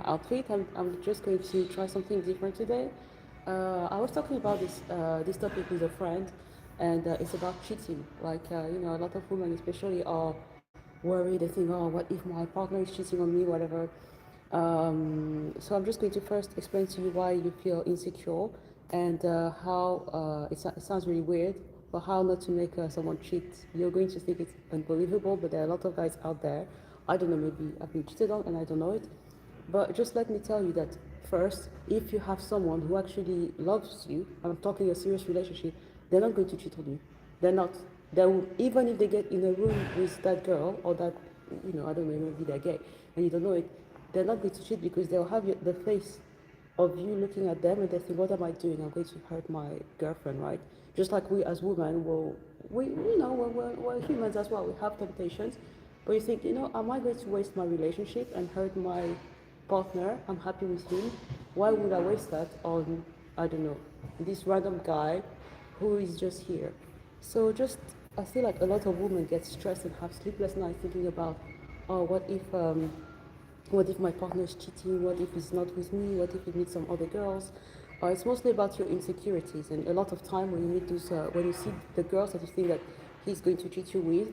outfit. I'm just going to try something different today. I was talking about this topic with a friend, and it's about cheating. A lot of women, especially, are worried. They think, oh, what if my partner is cheating on me, whatever. So I'm just going to first explain to you why you feel insecure and how it sounds really weird, but how not to make someone cheat. You're going to think it's unbelievable, but there are a lot of guys out there. I don't know, maybe I've been cheated on and I don't know it. But just let me tell you that first, if you have someone who actually loves you, I'm talking a serious relationship, they're not going to cheat on you. They're not. They will, even if they get in a room with that girl or that, I don't know, maybe they're gay and you don't know it, they're not going to cheat because they'll have the face of you looking at them and they think, what am I doing? I'm going to hurt my girlfriend, right? Just like we as women will, we're humans as well. We have temptations, but you think, am I going to waste my relationship and hurt my partner? I'm happy with him. Why would I waste that on, I don't know, this random guy who is just here? So just, I feel like a lot of women get stressed and have sleepless nights thinking about, oh, what if my partner is cheating? What if he's not with me? What if he meets some other girls? It's mostly about your insecurities, and a lot of time when you meet those, when you see the girls that you think that he's going to cheat you with,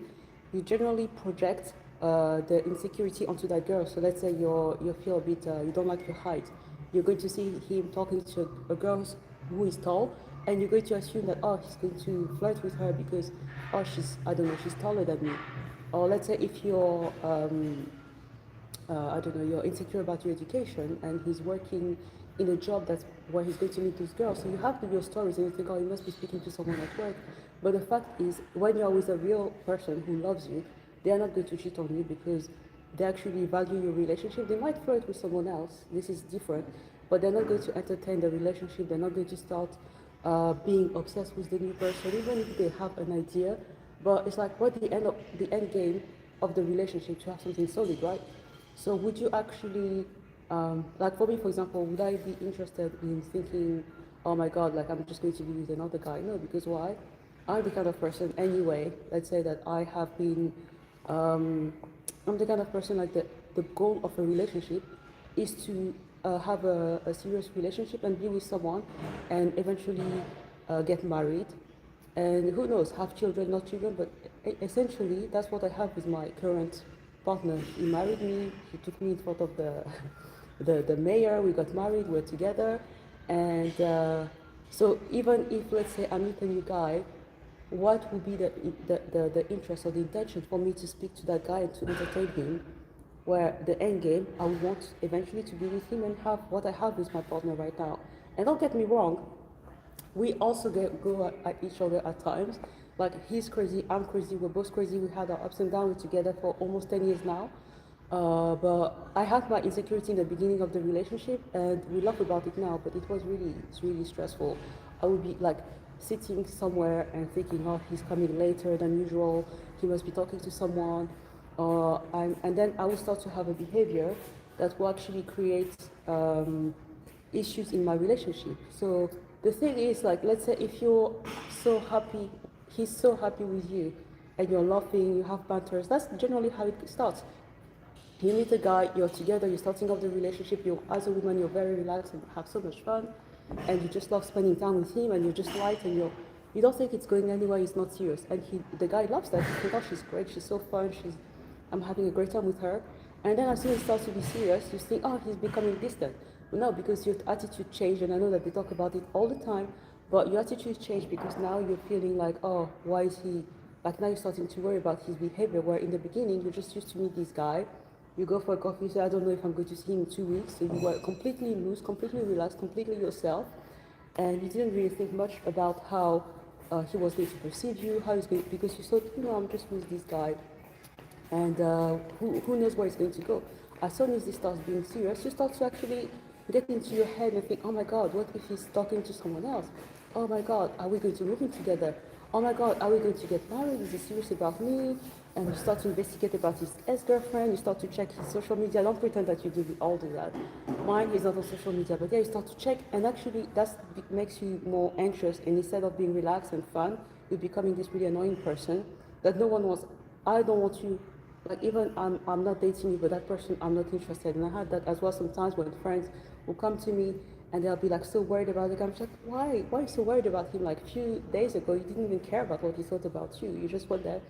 you generally project the insecurity onto that girl. So let's say you feel a bit, you don't like your height, you're going to see him talking to a girl who is tall, and you're going to assume that, oh, he's going to flirt with her because, oh, I don't know, she's taller than me. Or let's say if you're I don't know, you're insecure about your education and he's working in a job that's where he's going to meet these girls. So you have your stories and you think, oh, you must be speaking to someone at work. But the fact is, when you're with a real person who loves you, they are not going to cheat on you because they actually value your relationship. They might flirt with someone else. This is different. But they're not going to entertain the relationship. They're not going to start being obsessed with the new person, even if they have an idea. But it's like, what the end game of the relationship to have something solid, right? So would you actually, like for me, for example, would I be interested in thinking, oh my God, like I'm just going to be with another guy? No, because why? I'm the kind of person anyway, let's say that I have been, um, I'm the kind of person like the goal of a relationship is to have a serious relationship and be with someone and eventually get married and who knows, have children, not children, but essentially that's what I have with my current partner. He married me, he took me in front of the mayor, we got married, we're together, and so even if, let's say, I meet a new guy, what would be the interest or the intention for me to speak to that guy and to entertain him, where the end game, I would want eventually to be with him and have what I have with my partner right now. And don't get me wrong, we also go at each other at times. Like he's crazy, I'm crazy, we're both crazy. We had our ups and downs together for almost 10 years now. But I had my insecurity in the beginning of the relationship, and we laugh about it now. But it's really stressful. I would be like sitting somewhere and thinking, oh, he's coming later than usual. He must be talking to someone, and then I will start to have a behavior that will actually create issues in my relationship. So the thing is, like, let's say if you're so happy, he's so happy with you, and you're laughing, you have banters. That's generally how it starts. You meet a guy, you're together, you're starting off the relationship. You, as a woman, you're very relaxed and have so much fun, and you just love spending time with him, and you're just light, and you don't think it's going anywhere. It's not serious, and the guy loves that. He thinks, oh, she's great, she's so fun, I'm having a great time with her. And then as soon as it starts to be serious, you think, oh, he's becoming distant. No, because your attitude changed, and I know that we talk about it all the time, but your attitude changed because now you're feeling like, oh, why is he, like now you're starting to worry about his behavior, where in the beginning you just used to meet this guy, you go for a coffee, you say, I don't know if I'm going to see him in 2 weeks, so you were completely loose, completely relaxed, completely yourself, and you didn't really think much about how he was going to perceive you, how he's going, because you thought, I'm just with this guy, and who knows where it's going to go. As soon as this starts being serious, you start to actually get into your head and think, oh my God, what if he's talking to someone else? Oh my God, are we going to move in together? Oh my God, are we going to get married? Is he serious about me? And you start to investigate about his ex-girlfriend, you start to check his social media. Don't pretend that you all do that. Mine is not on social media, but yeah, you start to check, and actually that makes you more anxious, and instead of being relaxed and fun, you're becoming this really annoying person that no one wants. I don't want you Like even I'm not dating you, but that person I'm not interested. And I had that as well sometimes when friends will come to me and they'll be like so worried about the guy. I'm just like, why? Why are you so worried about him? Like a few days ago, you didn't even care about what he thought about you. You just went there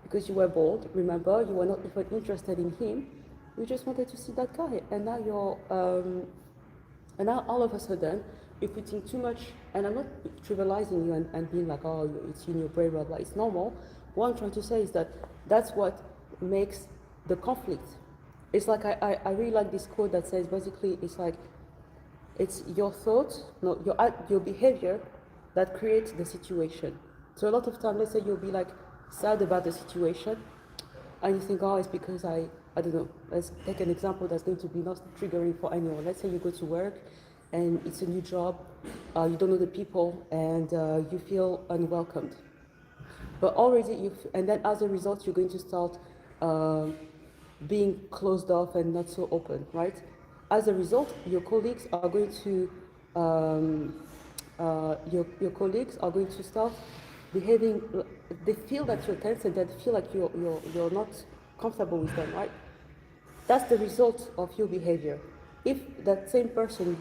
because you were bored. Remember, you were not even interested in him. You just wanted to see that guy, and now all of a sudden, you're putting too much, and I'm not trivializing you and being like, oh, it's in your brain, blah, blah. It's normal. What I'm trying to say is that that's what makes the conflict. It's like, I really like this quote that says, basically, it's like, it's your thoughts, no, your behavior that creates the situation. So a lot of time, let's say you'll be like sad about the situation, and you think, oh, it's because I don't know, let's take an example that's going to be not triggering for anyone. Let's say you go to work and it's a new job, you don't know the people, and you feel unwelcomed. But already, and then as a result, you're going to start being closed off and not so open, right? As a result, your colleagues are going to your colleagues are going to start behaving. They feel that you're tense, and they feel like you're not comfortable with them, right? That's the result of your behavior. If that same person,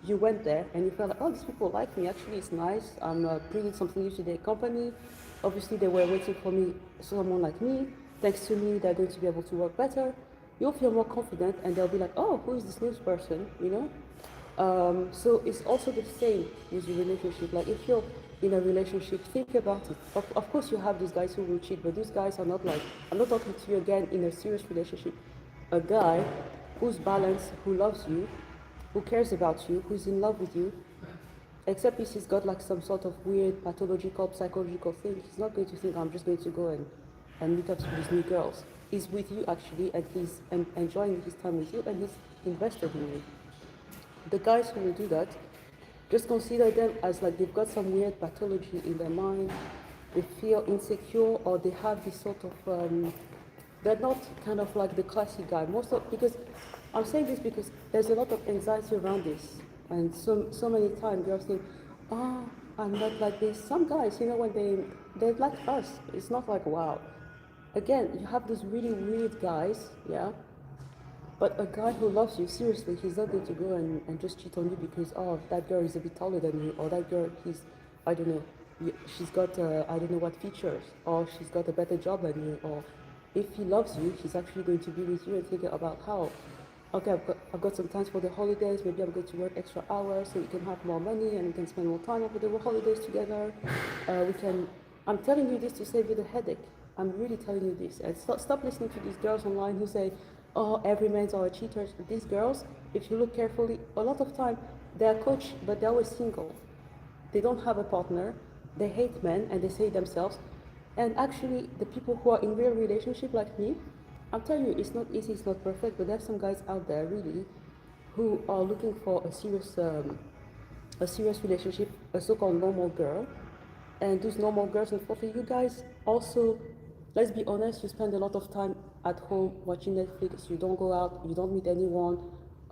you went there and you felt like, oh, these people like me, actually it's nice, I'm bringing something new to their company. Obviously they were waiting for me, someone like me. Thanks to me, they're going to be able to work better. You'll feel more confident and they'll be like, oh, who is this new person, you know? So it's also the same with your relationship. Like if you're in a relationship, think about it. Of course you have these guys who will cheat, but these guys are not like, I'm not talking to you again in a serious relationship. A guy who's balanced, who loves you, who cares about you, who's in love with you, except if he's got like some sort of weird pathological, psychological thing, he's not going to think, I'm just going to go and meet up with these new girls. He's with you actually, and he's enjoying his time with you, and he's invested in you. The guys who will do that, just consider them as like they've got some weird pathology in their mind, they feel insecure, or they have this sort of, they're not kind of like the classic guy. Because I'm saying this because there's a lot of anxiety around this. And so many times girls think, oh, I'm not like this. Some guys, you know, when they're like us, it's not like, wow. Again, you have these really weird guys, yeah? But a guy who loves you, seriously, he's not going to go and just cheat on you because, oh, that girl is a bit taller than you, or that girl, I don't know, she's got, I don't know what features, or she's got a better job than you, or if he loves you, he's actually going to be with you and thinking about how, okay, I've got some time for the holidays, maybe I'm going to work extra hours so we can have more money and we can spend more time over the holidays together. I'm telling you this to save you the headache. I'm really telling you this. And stop listening to these girls online who say, oh, every man's are cheaters. These girls, if you look carefully, a lot of time, they're coached, but they're always single. They don't have a partner, they hate men, and they say themselves. And actually, the people who are in real relationship like me, I'm telling you, it's not easy, it's not perfect, but there's some guys out there really who are looking for a serious relationship, a so-called normal girl. And those normal girls, and for you guys, also, let's be honest, you spend a lot of time at home watching Netflix, you don't go out, you don't meet anyone,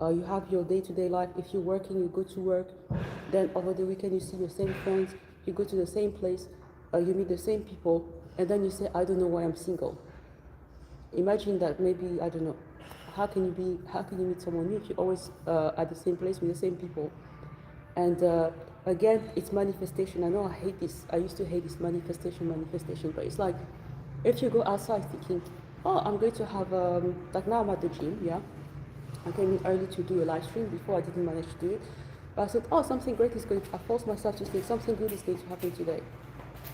you have your day-to-day life. If you're working, you go to work, then over the weekend you see your same friends, you go to the same place, you meet the same people, and then you say, I don't know why I'm single. Imagine that maybe, I don't know, how can you meet someone new if you're always at the same place with the same people? And again, it's manifestation. I know I hate this. I used to hate this manifestation, but it's like, if you go outside thinking, oh, I'm going to have, like now I'm at the gym, yeah? I came in early to do a live stream. Before I didn't manage to do it. But I said, oh, something great is going to, I forced myself to think something good is going to happen today.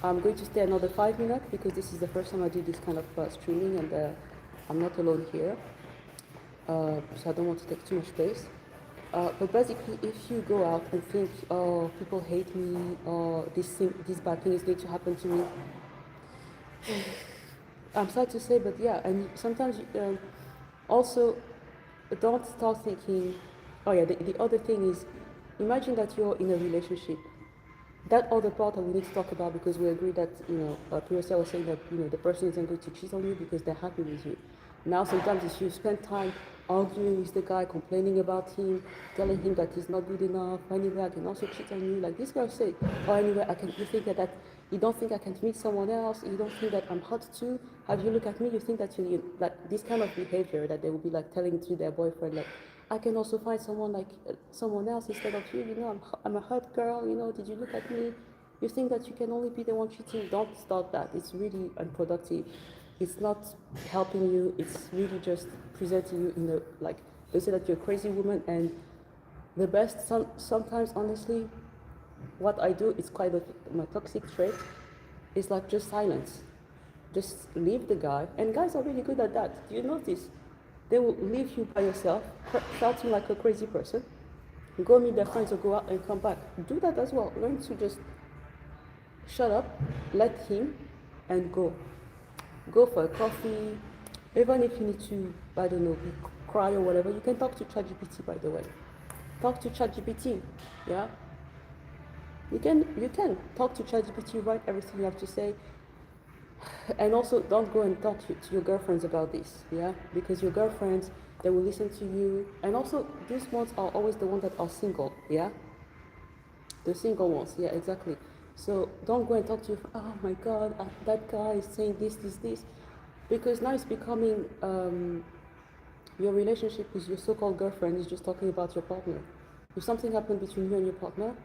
I'm going to stay another 5 minutes because this is the first time I do this kind of streaming, and I'm not alone here. So I don't want to take too much space. But basically, if you go out and think, oh, people hate me, or this bad thing is going to happen to me, I'm sad to say, but yeah, and sometimes also don't start thinking, oh yeah, the other thing is, imagine that you're in a relationship. That other part that we need to talk about, because we agree that, Purcell was saying that, the person isn't going to cheat on you because they're happy with you. Now, sometimes if you spend time arguing with the guy, complaining about him, telling him that he's not good enough, anyway, I can also cheat on you, like this girl said, or anyway, you think that You don't think I can meet someone else? You don't think that I'm hot too? Have you look at me? You think that like this kind of behavior that they will be like telling to their boyfriend, like, I can also find someone like someone else instead of you. You know, I'm a hot girl. You know, did you look at me? You think that you can only be the one cheating? Don't start that. It's really unproductive. It's not helping you. It's really just presenting you in the like they say that you're a crazy woman. And the best sometimes honestly, what I do is quite my toxic trait. Is like just silence. Just leave the guy. And guys are really good at that. Do you notice? They will leave you by yourself, shouting like a crazy person. Go meet their friends or go out and come back. Do that as well. Learn to just shut up, let him, and go. Go for a coffee. Even if you need to, I don't know, cry or whatever, you can talk to ChatGPT, by the way. Talk to ChatGPT, yeah? You can talk to ChatGPT, write everything you have to say. And also, don't go and talk to your girlfriends about this, yeah? Because your girlfriends, they will listen to you. And also, these ones are always the ones that are single, yeah? The single ones, yeah, exactly. So don't go and talk to your, oh my God, that guy is saying this. Because now it's becoming, your relationship with your so-called girlfriend is just talking about your partner. If something happened between you and your partner,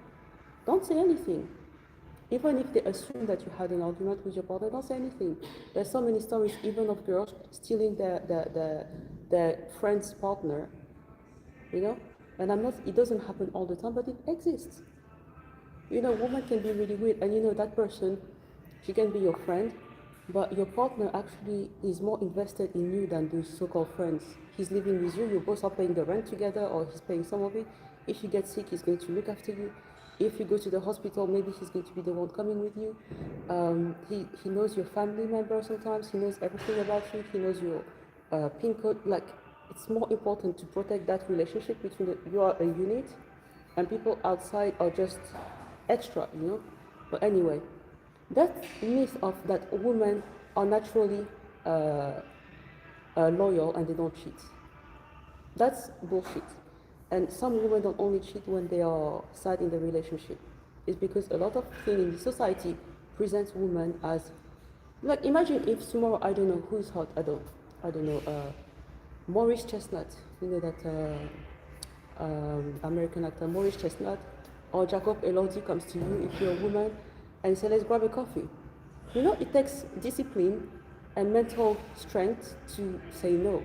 don't say anything. Even if they assume that you had an argument with your partner, don't say anything. There's so many stories, even of girls stealing their friend's partner, you know? And it doesn't happen all the time, but it exists. You know, women can be really weird, and you know, that person, she can be your friend, but your partner actually is more invested in you than those so-called friends. He's living with you, you both are paying the rent together, or he's paying some of it. If you get sick, he's going to look after you. If you go to the hospital, maybe he's going to be the one coming with you. He knows your family member sometimes, he knows everything about you, he knows your pin code. Like, it's more important to protect that relationship between you are a unit, and people outside are just extra, you know. But anyway, that myth of that women are naturally loyal and they don't cheat, that's bullshit. And some women don't only cheat when they are sad in the relationship. It's because a lot of things in the society presents women as, like, imagine if tomorrow, I don't know who's hot, I don't know, Maurice Chestnut, you know, that American actor Maurice Chestnut, or Jacob Elordi comes to you if you're a woman and say, let's grab a coffee. You know, it takes discipline and mental strength to say no.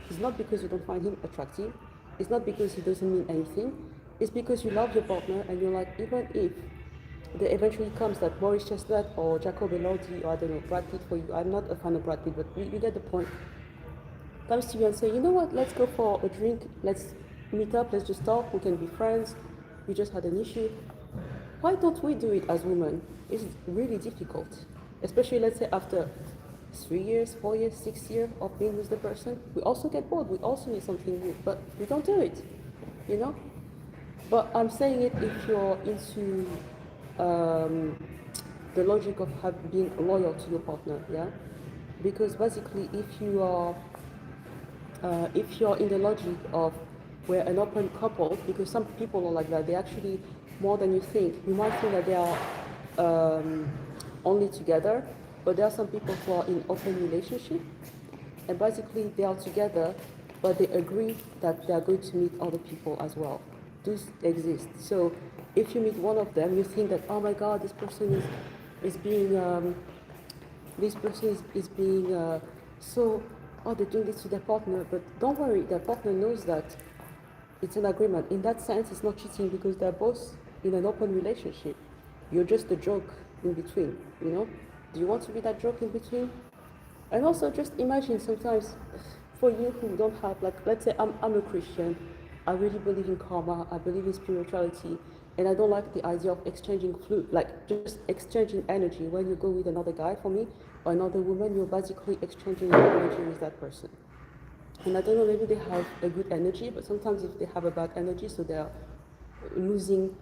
It's not because you don't find him attractive. It's not because he doesn't mean anything. It's because you love your partner and you're like, even if there eventually comes that Maurice Chestnut or Jacob Elordi or I don't know, Brad Pitt for you, I'm not a fan of Brad Pitt, but you get the point, comes to you and say, you know what, let's go for a drink, let's meet up, let's just talk, we can be friends, we just had an issue. Why don't we do it as women? It's really difficult. Especially, let's say, after 3 years, 4 years, 6 years of being with the person. We also get bored, we also need something new, but we don't do it, you know? But I'm saying it if you're into the logic of being loyal to your partner, yeah? Because basically, if you're in the logic of we're an open couple, because some people are like that, they actually, more than you think, you might think that they are only together, but there are some people who are in open relationship, and basically they are together, but they agree that they are going to meet other people as well. Those exist. So if you meet one of them, you think that, oh my God, this person is being so, oh, they're doing this to their partner, but don't worry, their partner knows that it's an agreement. In that sense, it's not cheating because they're both in an open relationship. You're just a joke in between, you know? Do you want to be that joke in between? And also just imagine sometimes for you who don't have, like, let's say I'm a Christian, I really believe in karma, I believe in spirituality, and I don't like the idea of exchanging fluid, like just exchanging energy. When you go with another guy, for me, or another woman, you're basically exchanging your energy with that person. And I don't know, maybe they have a good energy, but sometimes if they have a bad energy, so they're losing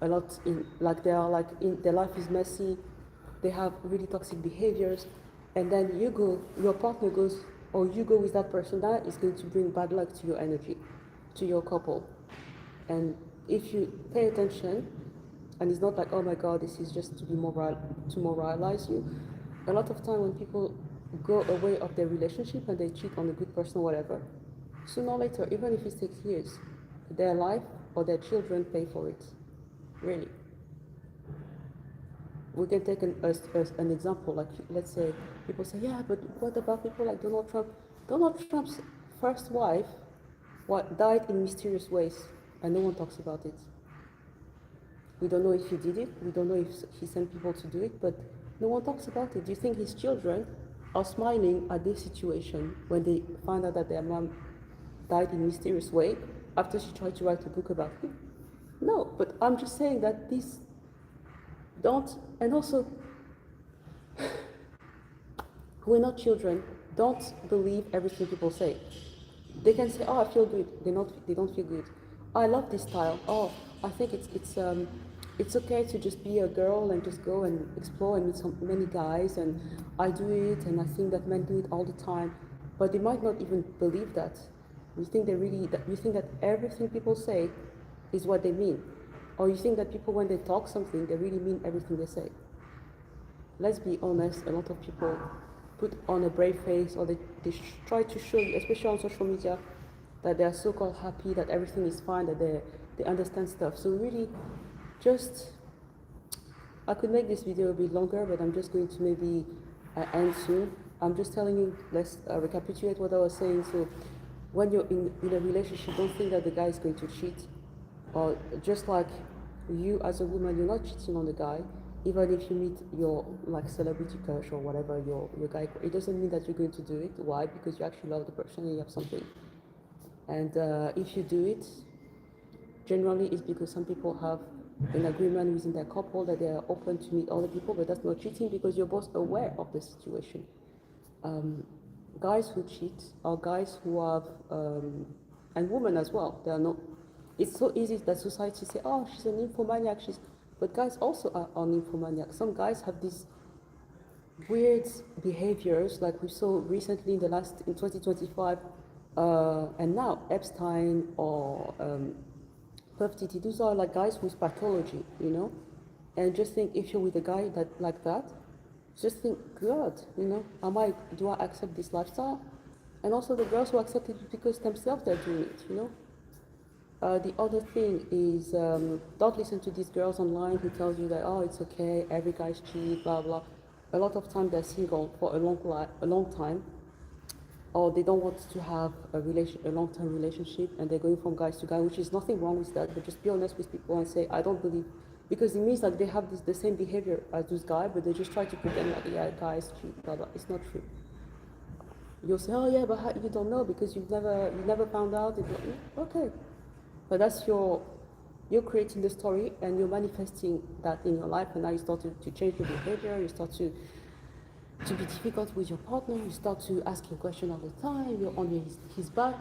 a lot in, like they are like, in their life is messy, they have really toxic behaviors, and then you go, your partner goes, or you go with that person, that is going to bring bad luck to your energy, to your couple. And if you pay attention, And it's not like, oh my God, this is just to be to moralize you. A lot of time when people go away of their relationship and they cheat on a good person or whatever, sooner or later, even if it takes years, their life or their children pay for it. Really. We can take an example, like let's say people say, yeah, but what about people like Donald Trump? Donald Trump's first wife died in mysterious ways, and no one talks about it. We don't know if he did it, we don't know if he sent people to do it, but no one talks about it. Do you think his children are smiling at this situation when they find out that their mom died in a mysterious way after she tried to write a book about him? No, but I'm just saying that this don't, and also, we're not children. Don't believe everything people say. They can say, "Oh, I feel good." They don't feel good. I love this style. Oh, I think it's okay to just be a girl and just go and explore and meet many guys, and I do it, and I think that men do it all the time, but they might not even believe that. You think that everything people say is what they mean, or you think that people when they talk something they really mean everything they say. Let's be honest. A lot of people put on a brave face, or they try to show you, especially on social media, that they are so-called happy, that everything is fine, that they understand stuff. So really, I could make this video a bit longer, but I'm just going to maybe end soon. I'm just telling you, let's recapitulate what I was saying. So when you're in a relationship, don't think that the guy is going to cheat, or just like you as a woman, you're not cheating on the guy. Even if you meet your like celebrity crush or whatever, your guy, it doesn't mean that you're going to do it. Why? Because you actually love the person and you have something. And if you do it, generally it's because some people have an agreement within their couple that they are open to meet other people, but that's not cheating because you're both aware of the situation. Guys who cheat are guys who have, and women as well, they are not. It's so easy that society say, oh, she's an nymphomaniac, but guys also are nymphomaniac. Some guys have these weird behaviors, like we saw recently in 2025, and now Epstein or Puff Titi. Those are like guys with pathology, you know. And just think, if you're with a guy like that, just think, God, you know, do I accept this lifestyle? And also the girls who accept it because themselves they're doing it, you know. The other thing is, don't listen to these girls online who tells you that, oh, it's okay, every guy's cheat, blah, blah. A lot of time they're single for a long time, or they don't want to have a long-term relationship, and they're going from guys to guy, which is nothing wrong with that, but just be honest with people and say, I don't believe, because it means like they have the same behavior as this guy, but they just try to pretend like, yeah, guys cheat, blah, blah. It's not true. You'll say, oh yeah, but you don't know because you never found out. Okay. But that's you're creating the story and you're manifesting that in your life, and now you start to change your behavior, you start to be difficult with your partner, you start to ask him questions all the time, you're on his back.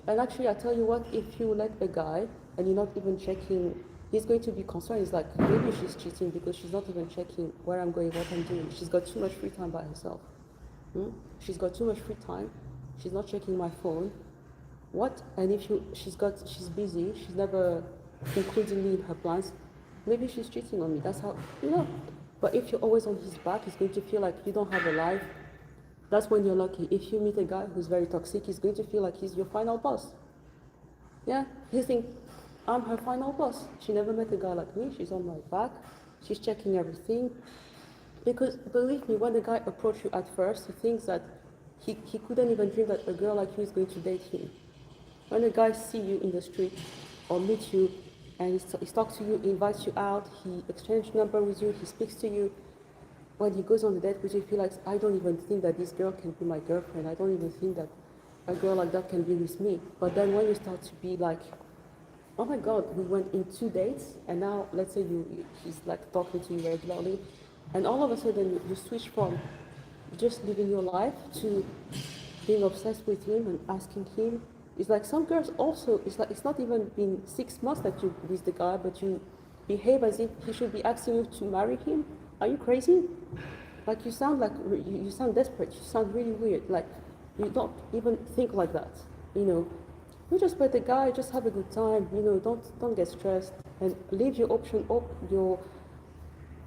And actually, I tell you what, if you let a guy and you're not even checking, he's going to be concerned. He's like, maybe she's cheating because she's not even checking where I'm going, what I'm doing. She's got too much free time by herself. She's got too much free time. She's not checking my phone. What? And if she's busy, she's never including me in her plans, maybe she's cheating on me. That's how, you know. But if you're always on his back, he's going to feel like you don't have a life. That's when you're lucky. If you meet a guy who's very toxic, he's going to feel like he's your final boss. Yeah, he thinks, I'm her final boss. She never met a guy like me. She's on my back. She's checking everything. Because believe me, when the guy approached you at first, he thinks that he couldn't even dream that a girl like you is going to date him. When a guy sees you in the street or meets you and he talks to you, he invites you out, he exchanges number with you, he speaks to you, when he goes on the date with you, he feels like, I don't even think that this girl can be my girlfriend. I don't even think that a girl like that can be with me. But then when you start to be like, oh my God, we went in 2 dates, and now let's say he's like talking to you regularly, and all of a sudden you switch from just living your life to being obsessed with him and asking him. It's like some girls also, it's like it's not even been 6 months that you're with the guy, but you behave as if he should be asking you to marry him. Are you crazy? Like you sound desperate, you sound really weird, like you don't even think like that, you know. You just let the guy just have a good time, you know, don't get stressed. and leave your option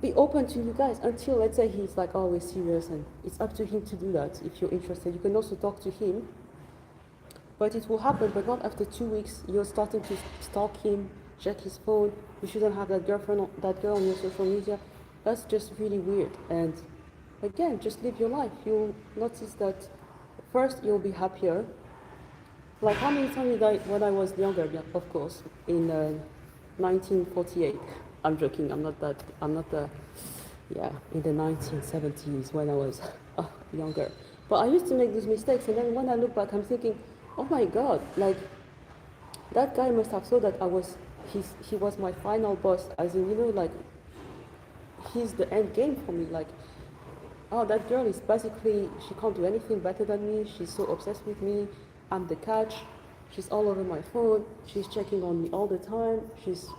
be open to you guys until, let's say, he's like always serious, and it's up to him to do that. If you're interested, you can also talk to him, but it will happen, but not after 2 weeks. You're starting to stalk him, check his phone. You shouldn't have that that girl on your social media. That's just really weird. And again, just live your life. You'll notice that first you'll be happier. Like, how many times did I, when I was younger, yeah, of course, in 1948. I'm joking. I'm not the, yeah, in the 1970s when I was younger. But I used to make these mistakes, and then when I look back, I'm thinking, oh my God, like, that guy must have thought that he was my final boss, as in, like, he's the end game for me. Like, oh, that girl is basically, she can't do anything better than me. She's so obsessed with me. I'm the catch. She's all over my phone. She's checking on me all the time. She's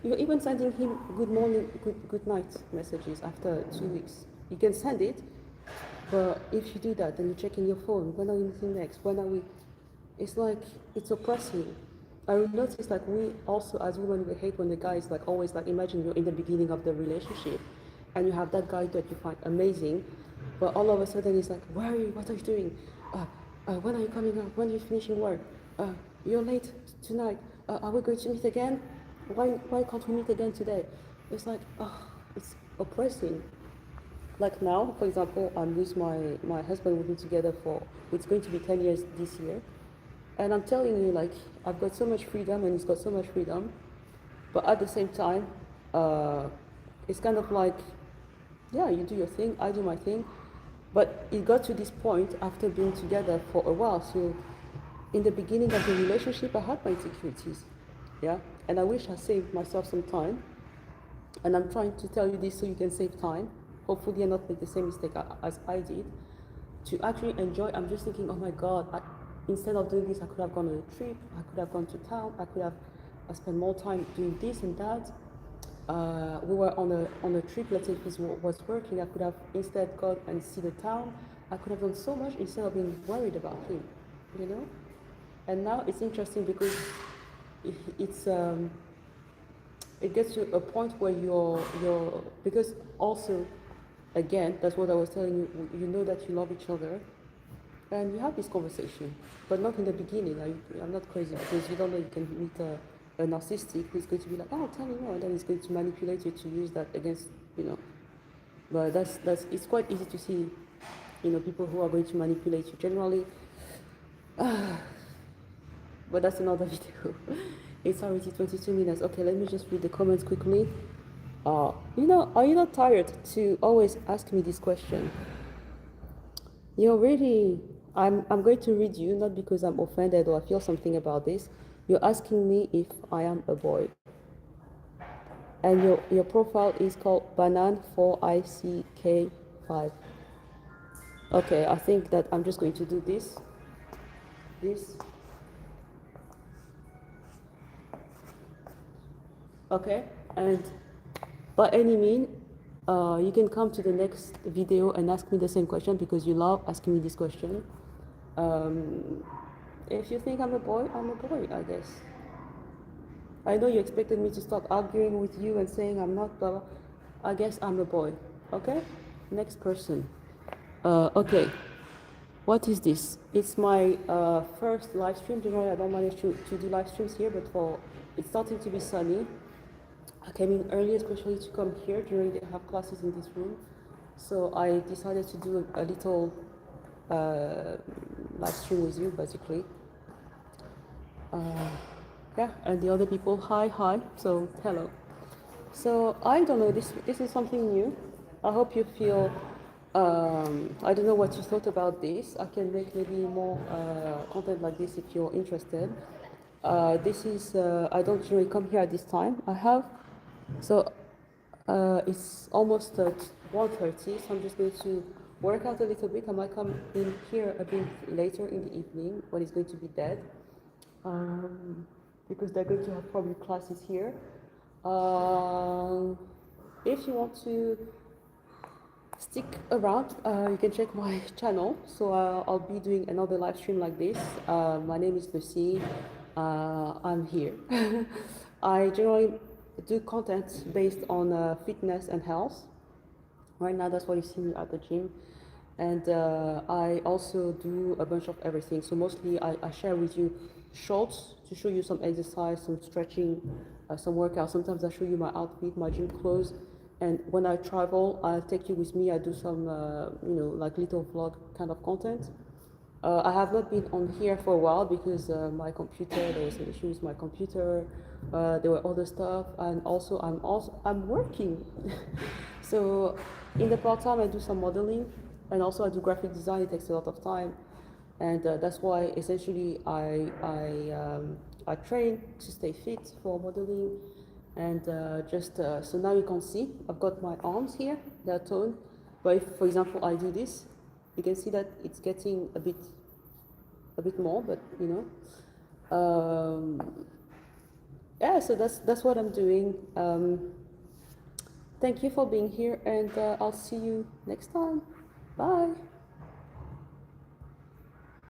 you're even sending him good morning, good night messages after 2 weeks. You can send it, but if you do that, then you're checking your phone. When are we meeting next? When are we? It's like, it's oppressing. I noticed, like, we also, as women, we hate when the guy is like always like, imagine you're in the beginning of the relationship and you have that guy that you find amazing, but all of a sudden he's like, where are you? What are you doing? When are you coming up? When are you finishing work? You're late tonight. Are we going to meet again? Why can't we meet again today? It's like, it's oppressing. Like now, for example, I'm with my husband. We've been together it's going to be 10 years this year. And I'm telling you, like, I've got so much freedom and he's got so much freedom. But at the same time, it's kind of like, yeah, you do your thing, I do my thing. But it got to this point after being together for a while. So in the beginning of the relationship, I had my insecurities, yeah? And I wish I saved myself some time. And I'm trying to tell you this so you can save time, hopefully, and not make the same mistake as I did. To actually enjoy, I'm just thinking, oh my God, instead of doing this, I could have gone on a trip, I could have gone to town, I could have spent more time doing this and that. We were on a trip, let's say if he was working, I could have instead gone and see the town. I could have done so much instead of being worried about him, you know? And now it's interesting because it gets to a point where you're because also, again, that's what I was telling you, you know that you love each other, and you have this conversation, but not in the beginning. I'm not crazy, because you don't know, you can meet a narcissistic who's going to be like, oh, tell me more, and then he's going to manipulate you to use that against, but it's quite easy to see, people who are going to manipulate you generally. But that's another video. It's already 22 minutes. Okay, let me just read the comments quickly. Are you not tired to always ask me this question? I'm going to read you, not because I'm offended or I feel something about this. You're asking me if I am a boy. And your profile is called Banan4ICK5. Okay, I think that I'm just going to do this. Okay, and by any means, you can come to the next video and ask me the same question, because you love asking me this question. If you think I'm a boy, I guess. I know you expected me to start arguing with you and saying I'm not, but I guess I'm a boy. Okay, next person. Okay, what is this? It's my first live stream. Generally, I don't manage to do live streams here, but it's starting to be sunny. I came in early, especially to come here during they have classes in this room. So I decided to do a little live stream with you, basically. Yeah, and the other people, hi. So hello. So I don't know. This is something new. I hope you feel. I don't know what you thought about this. I can make maybe more content like this if you're interested. This is I don't usually come here at this time. So it's almost 1:30, so I'm just going to work out a little bit. I might come in here a bit later in the evening when it's going to be dead, because they're going to have probably classes here. If you want to stick around, you can check my channel. So I'll be doing another live stream like this. My name is Lucy. I'm here. I generally do content based on fitness and health. Right now, that's what you see me at the gym. And I also do a bunch of everything. So mostly I share with you shorts to show you some exercise, some stretching, some workout. Sometimes I show you my outfit, my gym clothes. And when I travel, I'll take you with me. I do some, like little vlog kind of content. I have not been on here for a while because my computer, there was an issue with my computer. There were other stuff, and also I'm working. So in the part time I do some modeling, and also I do graphic design. It takes a lot of time, and that's why essentially I train to stay fit for modeling, and so now you can see I've got my arms here. They're toned, but if for example I do this, you can see that it's getting a bit more, but yeah, so that's what I'm doing. Thank you for being here, and I'll see you next time. Bye.